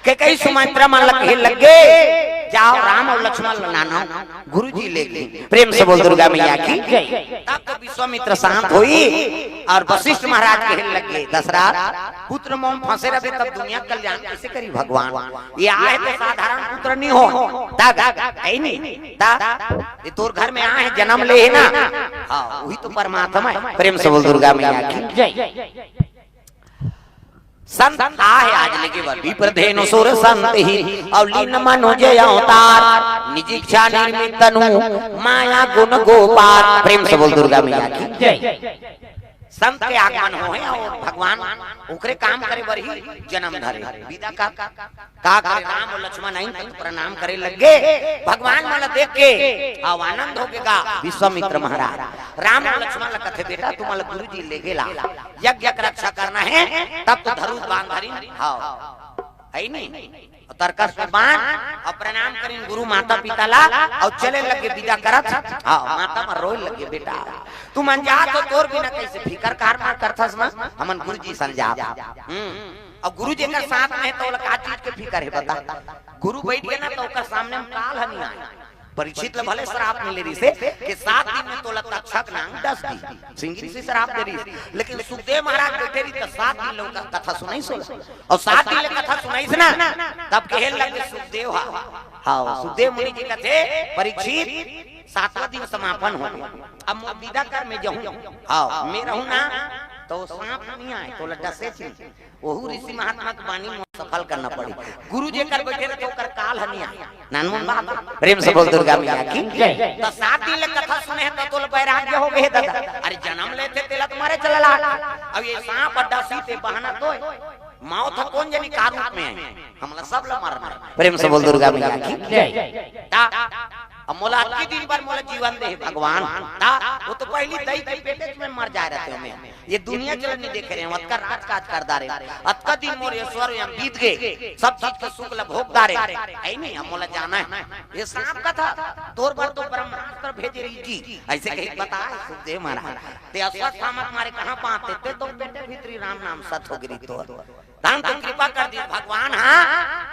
के कई सुमंत्रा मन लग गए जाओ राम और लक्ष्मण लाना गुरुजी ले गए। प्रेम से बोल दुर्गा मैया की जय। तब तो विश्वामित्र शांत हुई और वशिष्ठ महाराज कहने लगे दशरथ पुत्र मोह फंसे रहे तब दुनिया कल्याण कैसे करी भगवान, ये आए तो साधारण पुत्र नहीं हो ये तोर घर में आए जन्म ले है ना, हाँ वही तो परमात्मा है। प्रेम से बोल दुर्गा मैया की जय। संत आहे आज लेके विप्र धेनु सुर संत ही अवलीन मनो जय अवतार निज इच्छा निर्मित तनु माया गुण गोपाल। प्रेम से बोल दुर्गा मैया की जय। संत के आगमन हो और भगवान उकरे काम करे बरही जन्म धरे विदा का करे राम और लक्ष्मण नहीं तो प्रणाम करे लगे। भगवान मला देख के अब आनंद हो गया। विश्वामित्र महाराज राम और लक्ष्मण कथे बेटा तुम्हारा गुरुजी ले गेला यज्ञ की रक्षा करना है तब तो धनुष बांध धरी हां है नहीं तरकस में बांध और प्रणाम करें गुरु माता पिता ला और चले लगे विदा करत। हां माता में रोए लगे बेटा तुम अनजा तो तोर बिना कैसे फिकर कार मार करथस ना हमन गुरुजी समझा। अब गुरु जी के साथ में तो का चीज के फिकर है बता। गुरु बैठ के ना तो ओकर सामने में काल हनी आए परीक्षित भले श्राप मिले रही से कि 7 दिन में तोला तक्षक नाम 10 दी सिंगिन से श्राप दे रही, लेकिन सुखदेव महाराज बैठे रही तो 7 दिन लोग कथा सुनाई सो और 7 दिन कथा सुनाई से ना तब कहे लगे सुखदेव हाँ सुखदेव मुनि जी का थे परीक्षित 7वां दिन समापन हो अब विदा कर में जाऊं हाँ मैं रहूं ना तो सांप नहीं आए तो लड्डा से वहु ऋषि महात्मा की वाणी में सफल करना पड़ी। गुरु जी कर बैठे रहे तो कर काल हनी आए नानमन बात। प्रेम से बोल दुर्गा मैया की जय। तो 7 दिन कथा सुने तो वैराग्य हो गए दादा। अरे जन्म लेते तेला तुम्हारे चलला अब ये सांप अड्डा सीते बहाना तो माओ था कौन जानी का रूप में हमला सब ला मारना। प्रेम से बोल दुर्गा मैया की जय। अब मोला की दिन बार मोला जीवन दे भगवान ता वो तो पहली दही के पेटे में मर जा रहे थे हमें ये दुनिया चल नहीं देख रहे हैं अतका राज काज करदा रे अतका दिन मोर ईश्वर यहां बीत गए सब चीज के सुख ला भोगदा रे ऐ नहीं हम मोला जाना है ये सांप का था तोर बार तो ब्रह्मास्त्र भेजे रही जी ऐसे कहीं बता सुखदेव महाराज ते अस्वस्थ सामत मारे कहां पाते ते तो पेटे भीतरी राम नाम सत हो गई तो दान तो कृपा कर दी भगवान। हां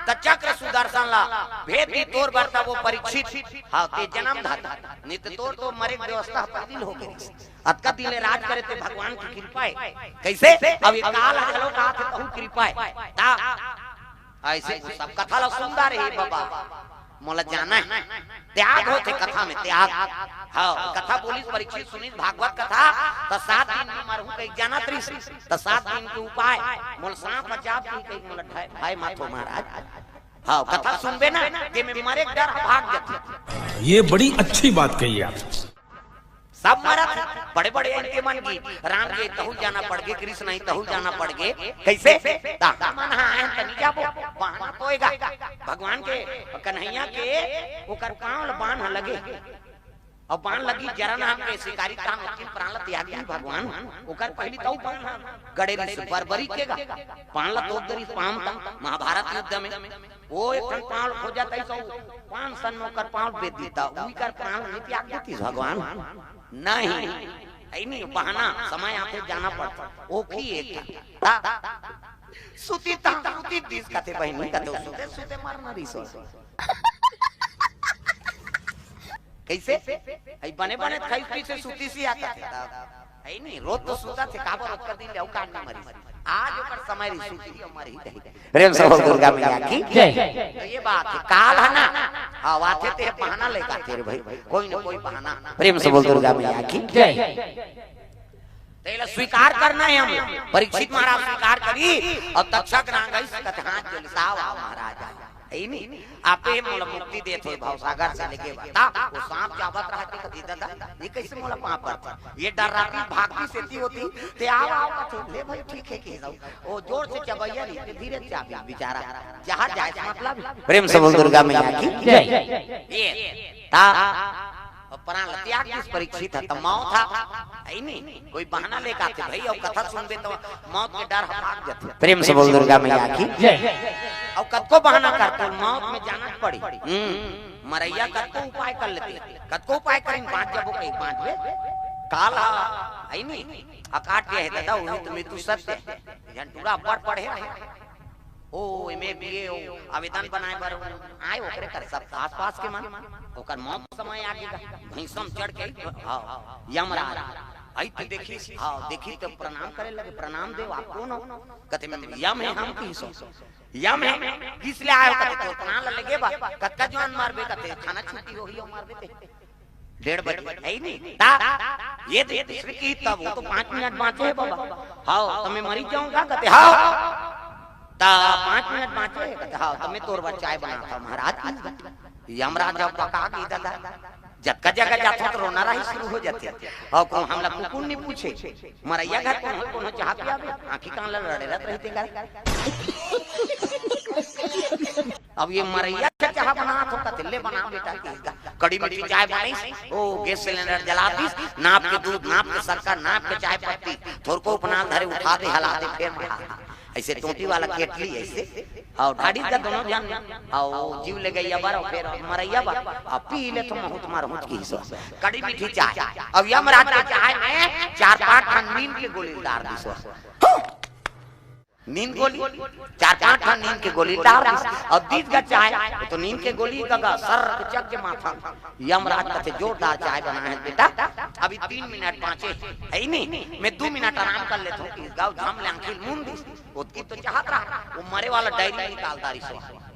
त चक्र सुदर्शन ला भेद दी तोर बरता वो परीक्षित हां ते जन्म धाता नित तोर तो मरे व्यवस्था पर दिल हो गई अतका दिले राज करे ते भगवान की कृपा है कैसे अब ये काल हलो का थे तो कृपा है ता ऐसे सब कथा ला सुंदर है बाबा मोला जाना है त्याग होते कथा में त्याग हाँ कथा बोली परीक्षित सुनी भागवत कथा तो 7 दिन में मरहू कहीं जाना त्रिस तो 7 दिन के उपाय मोल सांप बचाव की कहीं मोला भाई माथो महाराज हाँ कथा सुनबे ना कि मैं मरे डर भाग जाते। ये बड़ी अच्छी बात कही आप। सब मरत बड़े बड़े इनके मन की राम जी तहु जाना पड़ गए कृष्ण नहीं तहु जाना पड़ गए कैसे दादा मन हां तनी जाबो बहाना होएगा भगवान के कन्हैया के ओकर पांव बांध लगे और बाण लगी जरा नाम के शिकारी काम के प्राण त्यागी भगवान ओकर पहली तौ बाण गड़े से बरबरी केगा पान ला तो दरी पाम महाभारत युद्ध में वो एक पांव हो जाता है सो 5 सन ओकर पांव बेच देता उही कर प्राण नहीं त्याग देती भगवान नहीं ऐ नहीं बहाना समय आते जाना पड़ता ओखी एक सुती ता सुती दिस कथे बहनी कथे सुते सुते मारना रिसो कैसे ऐ बने बने खाई पी से सुती सी आता है नहीं रोज तो सुता थे काबर रोज कर दिन ले औकात ना मरी आज ओकर समय री सुती मरी प्रेम से दुर्गा मैया की जय। तो ये बात है काल है ना हां वाथे ते बहाना लेगा तेरे भाई कोई ना कोई बहाना। प्रेम से बोल दुर्गा मैया की जय। तेला स्वीकार करना है हम परीक्षित महाराज स्वीकार करी और तक्षक ना गई सकत हाथ जलसाव महाराज ऐ नहीं आपे मोला मुक्ति देते भाव सागर से लेके बता वो सांप जावत रहते कदी दादा ये कैसे मोला पाप करता ये डर रही भागती सेती होती ते आओ कथे ले भाई ठीक है के जाओ ओ जोर से चबैया नहीं धीरे से आप बेचारा जहां जाए मतलब। प्रेम से बोल दुर्गा मैया की जय। ये ता प्राण त्याग किस परीक्षित था मौत था ऐ नहीं कोई बहाना लेके आते भाई और कथा सुनबे तो मौत के डर भाग जाते। प्रेम से बोल दुर्गा मैया की जय। और कतको बहाना करते मौत में जाना पड़ी मरैया कतको उपाय कर लेते कतको उपाय करें 5 जब कहीं 5 बे काला ऐ नहीं अकाट है दादा वही तो मृत्यु सत्य जन पूरा बड़ पढ़े ओ एमे बीए ओ आवेदन बनाए बर आए ओकरे कर सब आसपास के मन ओकर मौत समय आ गया भैंसम चढ़ के हां यमराज आई तो देखी हां देखी तो प्रणाम करे लगे प्रणाम देव आप कौन हो कहते में यम है हम की सो यम है किस ले आए कहते तो प्रणाम लगे बा कक्का जवान मारबे कहते खाना छुट्टी होई हो मारबे ते 1:30 बजे है नहीं ता ये दूसरे की तब वो तो 5 मिनट बांचे है बाबा हां तमे मरी जाऊंगा कहते हां ता 5 मिनट बांचे कहते हां तमे तोर चाय बना था महाराज यमराज जब पका के दादा जब जगह जाता तो रोना रही शुरू हो जाते और को हमला कुकुन नहीं पूछे मरैया घर कौन चाह पियावे आंखी कान लड़े रहत रहते अब ये मरैया चाह बना तो कतले बना बेटा कड़ी मीठी चाय बनाई ओ गैस सिलेंडर जला दीस नाप के दूध नाप के शक्कर नाप के चाय पत्ती थोर को अपना धरे उठा दे हिला दे फिर बढ़ा ऐसे टोटी वाला केटली ऐसे और ढाडी का दोनों ध्यान और जीव ले गई बार और फिर मरैया बा अब पी ले तो बहुत मार होत की हिस्सा कड़ी मीठी चाय अब यमराज का चाय में 4-5 ठन नींद के गोली डाल दी नींद गोली 4-5 ठन नींद के गोली डाल दी अब बीच का चाय तो नींद के गोली का सर चक के माथा यमराज का जोरदार चाय बना है बेटा अभी 3 मिनट बांचे है नहीं मैं 2 मिनट आराम कर लेता हूँ गाँव झाम ले आंखिल मुंदी उसकी तो चाहत रहा वो मरे वाला डायरी निकालता रही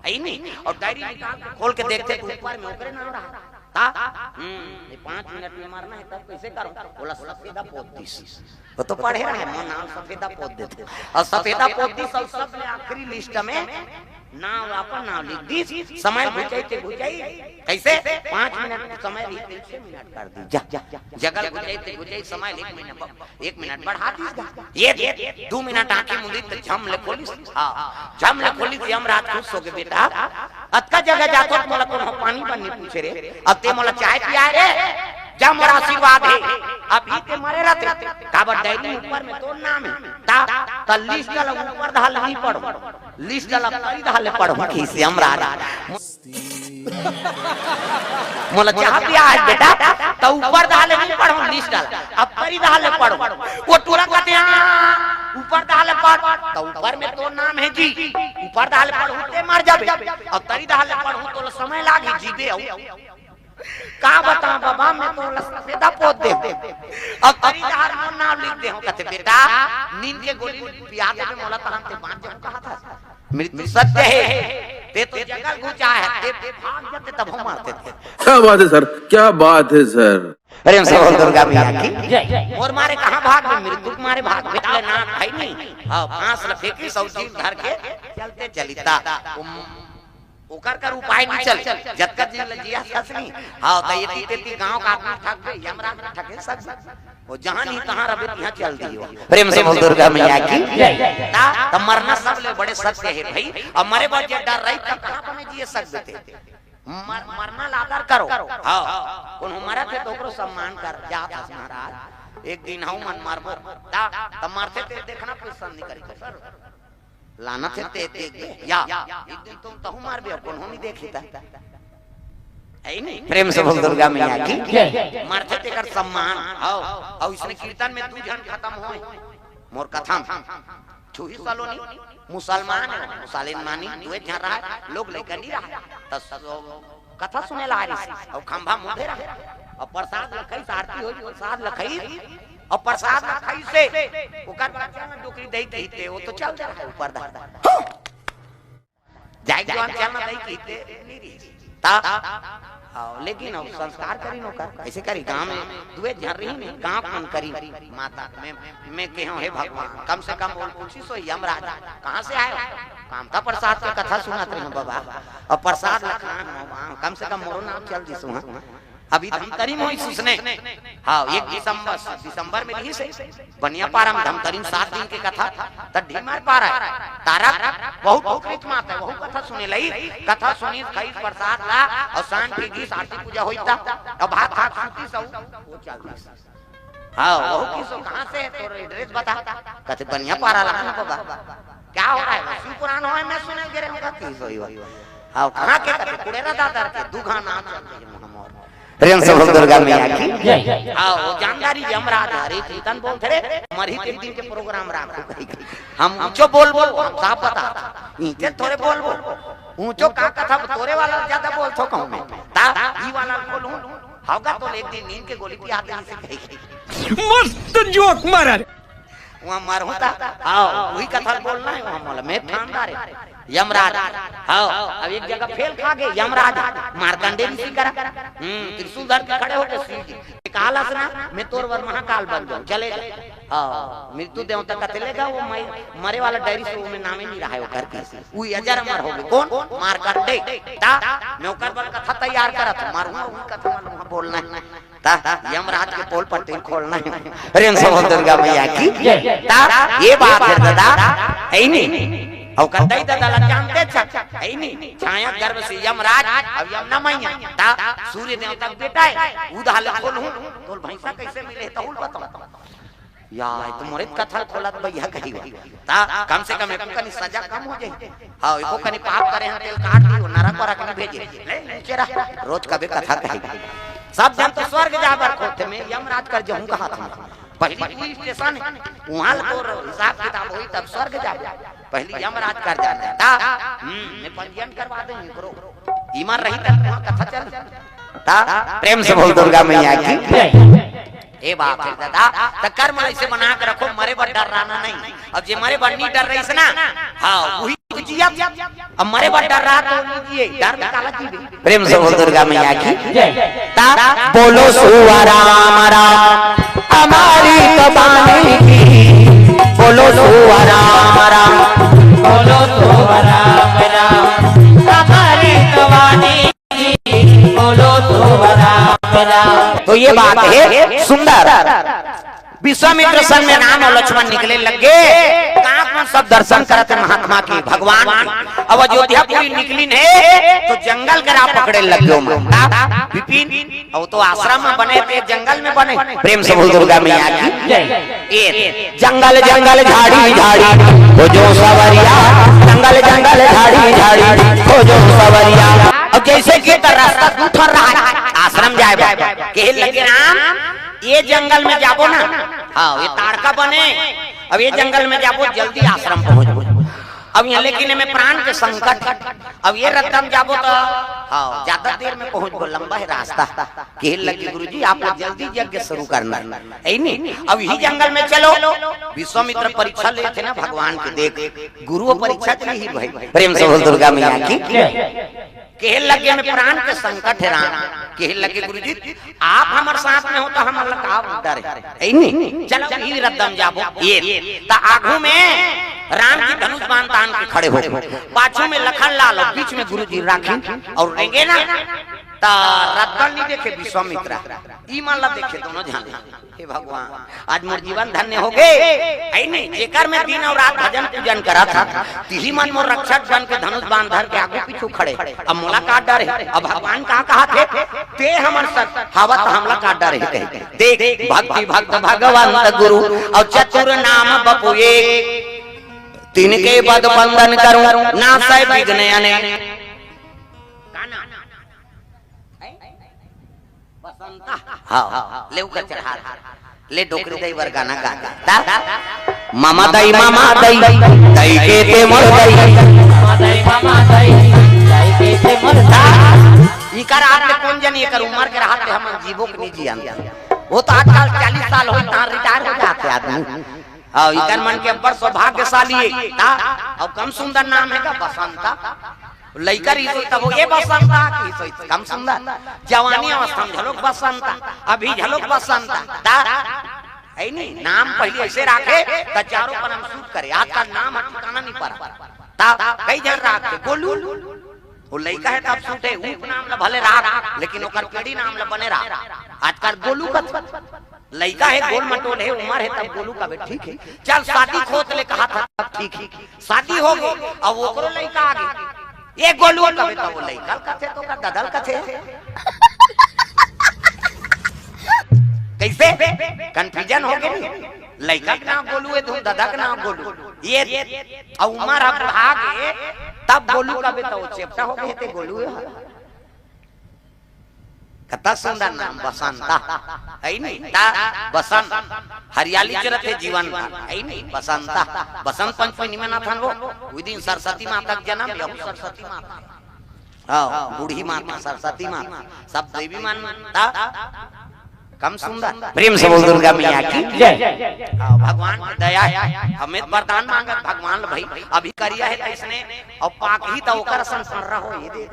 है नहीं और डायरी निकाल खोल के देखते तो ऊपर में ओकरे नाम रहा ता 5 मिनट में मारना है तब कैसे करो बोला सफेदा पोत दिस वो तो पढ़े रहा है मन नाम सफेदा पोत देते और सफेदा पोत दिस और सब में आखिरी लिस्ट में नाम अपन नाम लिख दी समय बुझाई कैसे 5 मिनट समय लिख 6 मिनट कर दी जा जगल बुझाई समय लिख 1 मिनट बढ़ा दी ये 2 मिनट आंखें मुंदी तो झम ले खोली हां झम ले खोली यमराज खुश हो गए बेटा अतका जगह जातो मोला कोनो पानी बनने पूछे रे अब ते मोला चाय पिया रे जा मोरा आशीर्वाद है अभी ते मरे रहते काबर डायरी ऊपर में तो नाम है ता लिस्ट डाल ऊपर डाल नहीं पढ़ो लिस्ट डाल परी डाल पढ़ो की से यमराज मोला चाह पिया है बेटा तो ऊपर डाल नहीं पढ़ो लिस्ट डाल अब परी डाल पढ़ो वो टोला कहते हैं ऊपर डाल पढ़ तो ऊपर में तो नाम है जी ऊपर डाल पढ़ो ते मर जाबे और तरी डाल पढ़ो तो समय लागी जीबे का बता बाबा मैं तो सफेदा पोत दे अब तरी डाल नाम लिख दे कहते बेटा नींद के गोली पिया दे मोला तहन ते बांध जब कहा था मृत्यु सत्य है ते तो जंगल घुचा है ते भाग जाते तब हम मारते थे क्या बात है सर क्या बात है सर अरे हम सब दुर्गा मैया की जय और मारे कहां भाग में मृत्यु मारे भाग बेटा ना भाई नहीं हां 5 लफेकी सौजी धर के चलते चलिता ओकर कर उपाय नहीं चल जतका जिन लजिया ससनी हां त ये तीती गांव का आदमी ठग गए यमराज ठगे सब वो जहां नहीं तहां रबे यहां चल दियो प्रेम से बोल दुर्गा मैया की जय ता मरना सब ले बड़े सत्य है भाई अब मरे बाद जे डर रही तब कहां पर जिए सकते थे मरना लादर करो हां कौन हमारा थे तो ओकरो सम्मान कर जात महाराज एक दिन हम मन मारबो ता त मारते ते देखना पसंद नहीं करी सर लाना थे ते या एक दिन तुम तो मार भी कौन नहीं देखता है नहीं प्रेम से बोल दुर्गा मैया की जय मारते ते कर सम्मान आओ और इसने कीर्तन में 2 जन खत्म होए मोर कथा छुई सालोनी मुसलमान मुसलमानी दुए जन रहा लोग लेकर नहीं रहा तो कथा सुने ला रही और खंभा मुंडे रहा और प्रसाद लखई आरती होई प्रसाद लखई और प्रसाद लखई से ओकर बच्चा में डोकरी दई देते वो तो चल रहा है ऊपर दा जाय जवान चलना दई कीते नहीं रही ता लेकिन अब संस्कार करी नो कर ऐसे करी गांव में दुए जन रही नहीं गांव कौन करी माता मैं कहूं हे भगवान कम से कम बोल पूछी सो यमराज कहां से आए काम था प्रसाद की कथा सुनाते हैं बाबा और प्रसाद लखान कम से कम मोरो नाम चल दी सुना अभी धमतरी में सुसने हाँ 1 दिसंबर में रही से बनिया पारम धमतरी 7 दिन की कथा त ढीमार पारा तारा बहुत बहुत माता है बहुत कथा सुने लई कथा सुनी खाई प्रसाद ला और शाम की गीत आरती पूजा होईता अब भात भात सूती सब वो चल हाँ वो किसो कहां से तो एड्रेस बता कहते बनिया पारा लखन बाबा क्या हो रहा है शिव पुराण होए मैं सुने गिरे होगा किसो ही हां कहां के कहते कुड़ेरा दादा के दुघा नाम चल प्रेम से बोल दुर्गा मैया की। आओ जानदारी यमराज हरे कीर्तन बोलते रे मरी 3 दिन के प्रोग्राम राखो हम ऊंचो बोल हम साफ बता इनके थोड़े बोल ऊंचो का कथा तोरे वाला ज्यादा बोल थो कहूं मैं ता ई वाला बोलूं होगा तो एक दिन नींद के गोली पिया देने से कही मस्त जोक मारा वहां मार होता आओ वही कथा बोलना है वहां मोला मैं ठानदार है यमराज आओ अब एक जगह फेल खा गए यमराज मार्कंडेय ऋषि करा त्रिशूल धर के खड़े होके सीधी काल असना मैं तोर वर महाकाल बन जाऊं चले मृत्यु देवता का चलेगा वो मरे वाला डायरी से वो में नाम ही नहीं रहा है वो करके वो अजर अमर हो गए कौन मार्कंडेय ता मैं ओकर पर कथा तैयार करत मारूंगा वही कथा वाला बोलना है ता यमराज के पोल पट्टी खोलना है प्रेम से बोल दुर्गा मैया की ता ये बात है दादा है नहीं और कतई दादा जानते है नहीं छाया गर्भ से यमराज अब यमुना मैया ता सूर्य देवता का बेटा है उदाहल खोल हूं तो भैंसा कैसे मिले तो उल बताओ यार तो मोरे कथा खोला तो भैया कही ता कम से कम एको कनी सजा कम हो जाए हां एको कनी पाप करे हैं तेल काट दियो नरक पर रखने भेजे ले चेरा रोज कभी कथा कही सब जन तो स्वर्ग जाबर खोते में यमराज कर जाऊं कहा था पहली पुलिस स्टेशन वहां तो हिसाब किताब होई तब स्वर्ग जाबे पहली यमराज कर जाता ता मैं पंजीयन करवा देंगे करो ईमान रही तक वहां कथा चल ता प्रेम से बोल दुर्गा मैया की ए बाप रे दादा त कर्म ऐसे बना के रखो मरे बड़ डर रहना नहीं अब जे मरे बड़ नहीं डर रही से ना हां वही जिया अब मरे बड़ डर रहा तो लीजिए डर में काला जी प्रेम से बोल दुर्गा मैया की ता बोलो सुवा राम राम हमारी कबानी की बोलो सुवा राम राम बोलो सुवा राम राम हमारी कबानी की बोलो सुवा राम राम। तो ये बात है सुंदर विश्वामित्र सन में राम और लक्ष्मण निकले लगे कांप में सब दर्शन करते महात्मा की भगवान की अब अयोध्यापुरी निकली ने तो जंगल के राह पकड़े लगे विपिन अब तो आश्रम में बने थे जंगल में बने प्रेम से बोल दुर्गा मैया की ये जंगल जंगल झाड़ी झाड़ी हो जो सवरिया जंगल जंगल झाड़ी झाड़ी हो जो सवरिया अब जैसे कि रास्ता उठर रहा है आश्रम जाए के लगे राम ये जंगल में जाबो ना हाँ ये ताड़का बने अब ये जंगल में जाबो जल्दी आश्रम पहुंचबो अब यहाँ लेकिन में प्राण के संकट अब ये रत्तम जाबो तो हाँ ज्यादा देर में पहुंचबो लंबा है रास्ता कहे लगे गुरुजी आप जल्दी यज्ञ शुरू करना है नहीं अब यही जंगल में चलो विश्वामित्र परीक्षा ले थे ना भगवान के देख गुरु परीक्षा चली ही भाई प्रेम से बोल दुर्गा मैया की कहे लगे में प्राण के संकट है राम कहे लगे गुरुजी आप हमारे साथ में हो तो हम अल्लाह का डर है नहीं चलो ही रद्दम जाबो ये ता आगू में राम की धनुष बाण तान के खड़े हो पाछू में लखन लाल और बीच में गुरुजी राखी और रहेंगे ना ता रद्दल नहीं देखे विश्वामित्र ई माला देखे दोनों जान हे भगवान आज मोर जीवन धन्य हो गए ऐ नहीं जेकर में दिन और रात भजन पूजन करा था तिही मन मोर रक्षक बन के धनुष बांध धर के आगे पीछू खड़े अब मोला का डर है अब भगवान का कहा थे ते हमर सत हवा तो हमला का डर है देख भक्ति भक्त भगवंत गुरु और चतुर नाम बपु एक तिनके पद बंधन करूं ना सह विघ्न अने हाँ ले उकर चढ़ा ले डोकरी दई वर गाना गा मामा दई दई के ते मर दई मामा दई के ते मर ई कर आठ कौन जन ये कर उम्र के रहते हम जीवो के नहीं जियान वो तो आजकल 40 साल हो ता रिटायर हो जाते आदमी हां ई कर मन के बड़ सौभाग्यशाली ता अब कम सुंदर नाम है का बसंता लइकर ही तब ये बसंता की कम सुंदर जवानी अवस्था में झलक बसंता अभी झलक बसंता ता है नहीं नाम पहले ऐसे रखे त चारों पर हम सूट करे आज का नाम ठिकाना नहीं पड़ा ता कई जन रखे गोलू वो लइका है तब सूटे ऊप नाम ला भले राख लेकिन ओकर पेड़ी नाम ला बने राख आजकल गोलू का लइका है गोल मटोल है उम्र है तब गोलू का ठीक है चल शादी खोत ले कहा था ठीक है शादी हो गई अब ओकरो लइका आ गई ये गोलू कबे तो वो लइका कथे तो का ददल कथे कैसे कंफ्यूजन हो गई लइका के नाम गोलू है तुम दादा के नाम गोलू ये उम्र अब भागे तब गोलू कबे तो चेप्टा हो गए थे गोलू है कता सुंदर नाम बसंता है नहीं ता बसंत हरियाली चरत है जीवन का है नहीं बसंता बसंत पंचमी में ना था वो दिन सरस्वती माता का जन्म या सरस्वती माता हाँ बूढ़ी माता सरस्वती माता सब देवी मानता कम सुंदर प्रेम से बोल दुर्गा मैया की जय। भगवान की दया है हमें वरदान मांगत भगवान भाई अभी करिया है इसने और पाक ही तो ओकर संसार रहो ये दे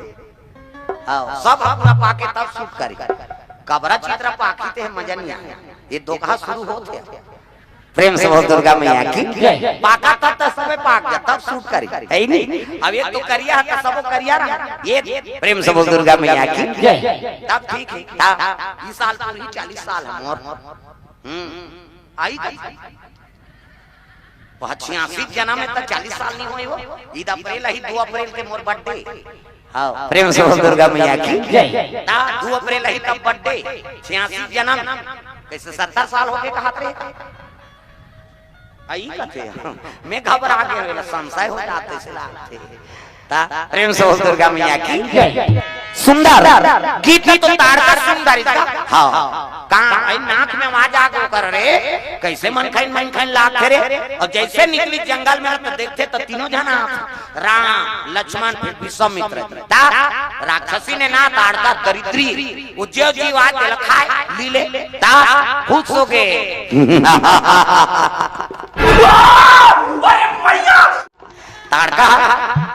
सब अपना पाके तब शूट करी कबरा चित्र पाकी ते मजा नहीं आया ये दोहा शुरू होते प्रेम से बोल दुर्गा मैया की पाका तब तो सब पाक गया तब शूट करी है ही नहीं अब ये तो करिया है सब करिया रहा ये प्रेम से बोल दुर्गा मैया की तब ठीक है इस साल पूरी 40 साल है मोर आई 86 जन्म में तो 40 साल नहीं हुए वो ईद अप्रैल ही 2 अप्रैल के मोर बर्थडे हाँ प्रेम से बोल दुर्गा मैया की ता 2 अप्रैल ही तब बर्थडे 86 जन्म कैसे 70 साल हो गए कहा थे आई कहते मैं घबरा गया संशय हो जाते से लागते ता प्रेम से बोल दुर्गा मैया की सुंदर गीत में तो तारका सुंदर इसका हाँ कहाँ नाक में आवाज आ गो कर रे कैसे मन खाइन लाग रे और जैसे निकली जंगल में तो देखते तो तीनों जना राम लक्ष्मण फिर विश्वामित्र ता राक्षसी ने ना ताड़ता दरिद्री उज्जय जीवात लखाए लीले ता खुश हो गए ताड़का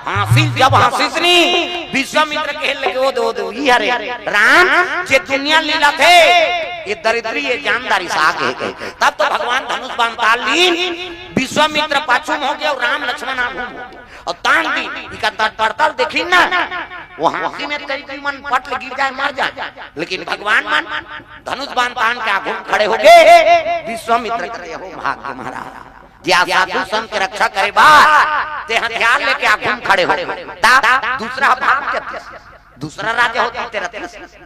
हासिल जब हासिसनी विश्वामित्र कह लगे वो दो ये हरे राम जे दुनिया लीला थे ये दरिद्री ये जानदारी से आगे गए तब तो भगवान धनुष बाण ताल लीन विश्वामित्र पाछुम हो गया और राम लक्ष्मण आगू और तान दी इका तड़तड़ देखी ना वो हाथी में तेरी मन पट गिर जाए मर जाए लेकिन भगवान मन धनुष बाण तान के आगू खड़े हो गए विश्वामित्र करे हो भाग्य महाराज ज्या साधु संत की रक्षा करे बात ते हथियार लेके आगू खड़े हो ता दूसरा भाग के दूसरा राजा होता तेरा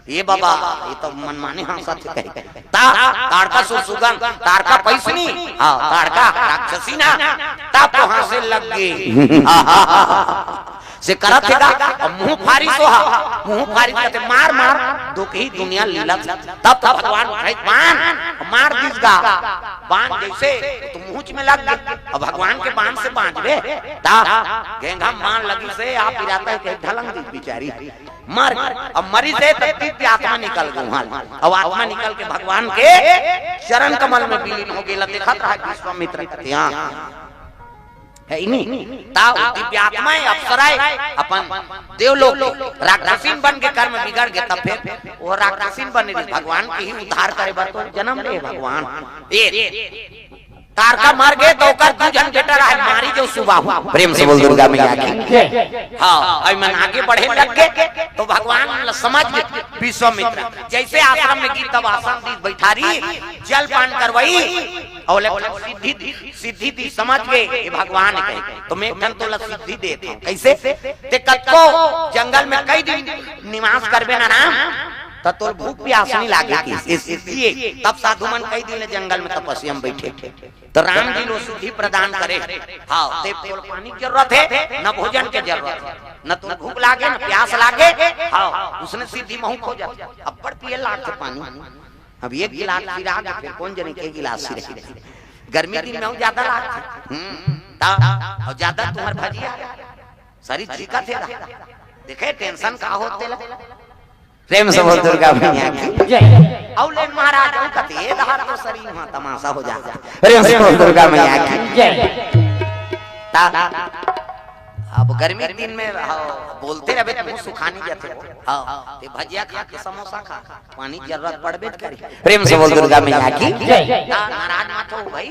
ये बाबा ये तो मनमाने हाँ सच कहे ता ताड़का सुगन ताड़का पैसनी हाँ ताड़का राक्षसी ना ता तो हाँ से लग गई से करत है मुंह फारी सोहा मुंह फारी करते मार मार दुख ही दुनिया लीला तब तो भगवान उठाई बाण मार दिसगा बाण जैसे तो मुंह में लग गई और भगवान के बाण से बांधबे ता गेंगा मान लगी से आप गिराता है ढलंग दी बेचारी मर अब मरी से दिव्य आत्मा निकल गई वहां अब आत्मा निकल के भगवान के चरण कमल में विलीन हो गई देखा था विश्वामित्र यहाँ है नहीं ता दिव्य आत्माएं अप्सराएं अपन देवलोक राक्षसीन बन के कर्म बिगड़ गए तब फिर वो राक्षसीन बने भगवान के ही उद्धार करे बर तो जन्म ले भगवान तारका मर गए तो कर दू जन बेटा रहा मारी जो सुबह हुआ प्रेम से बोल दुर्गा मैया की हाँ अब मन आगे बढ़े लग गए तो भगवान समझ गए विश्वामित्र जैसे आश्रम में की तब आसन दी बैठारी जल पान करवाई और सिद्धि दी समझ गए भगवान के तो मैं धन तो सिद्धि देता हूँ कैसे ते कत्को जंगल में कई दिन निवास करबे ना राम तो भूख प्यास नहीं लागे इसलिए तब साधु मन कई दिन जंगल में तपस्या में बैठे तो राम जी लो सिद्धि प्रदान करे हाँ ते पानी की जरूरत है न भोजन की जरूरत है न तो भूख लागे न प्यास लागे हाँ उसने सिद्धि महू खोजा अब पर पिए लाग पानी अब एक गिलास फिरा गया फिर कौन जने के गिलास सिरे गर्मी दिन में ज्यादा लाग और ज्यादा तुम्हार भजिया शरीर ठीका थे देखे टेंशन का होते प्रेम से बोल दुर्गा मैया की जय औले महाराज कते दहार तो शरीर में तमाशा हो जाता प्रेम से बोल दुर्गा मैया की जय अब गर्मी दिन में बोलते रहे तो मुंह सुखानी जाते हां ते भजिया खा के समोसा खा पानी जरूरत पड़बे करी प्रेम से बोल दुर्गा मैया की जय नाराज मत हो भाई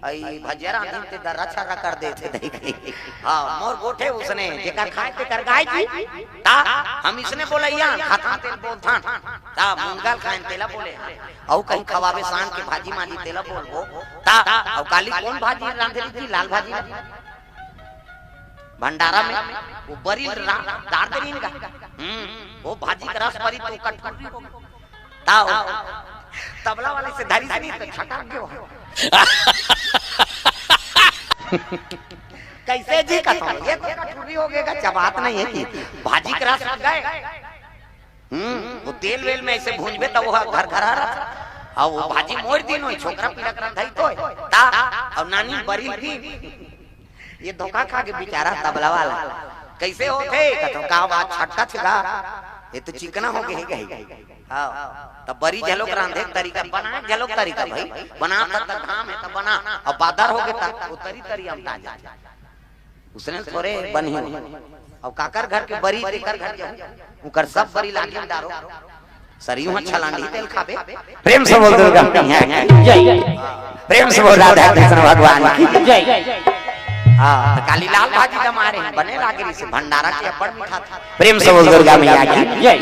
आई भजिया रांधी ते दरछा कर देते नहीं हां मोर गोठे उसने जेकर खाए ते कर गाय जी ता हम इसने बोलैया खाता तेल बोलथान ता मुंगल खाए तेला बोले औ कहीं खवावे शान के भाजी माजी तेला बोलबो ता औ काली कौन भाजी रांधेली थी लाल भाजी भंडारा में वो बरी दार दे नहीं का वो भाजी का रस बरी तो कटोरी हो ताओ तबला वाले से धरी से नहीं तो छटा के हो कैसे जी का तो ये तो कटोरी हो गएगा जब बात नहीं है कि भाजी का रस लग गए वो तेल वेल में ऐसे भूंजबे तो वो घर घर आ रहा और वो भाजी मोड़ दिन होई छोकरा पीला कर धई तो ता और नानी बरी भी ये धोखा खा के बेचारा तबला वाला कैसे होते कतो का बात छटका छगा ये तो चिकना हो गई हां तब बरी झलोक रांधे तरीका बना झलोक तरीका भाई बना तक काम है तब बना और बादर हो गए तक वो तरी हम ताजा उसने थोड़े बनी और काकर घर के बरी देकर घर जाऊं उकर सब बरी लाके में डारो सरियों अच्छा लांडी तेल खाबे प्रेम से बोल दुर्गा जय प्रेम से बोल राधा कृष्ण भगवान की जय हां काली लाल भाजी का मारे बने लागे से भंडारा के बड़ मीठा था प्रेम से बोल दुर्गा मैया की जय।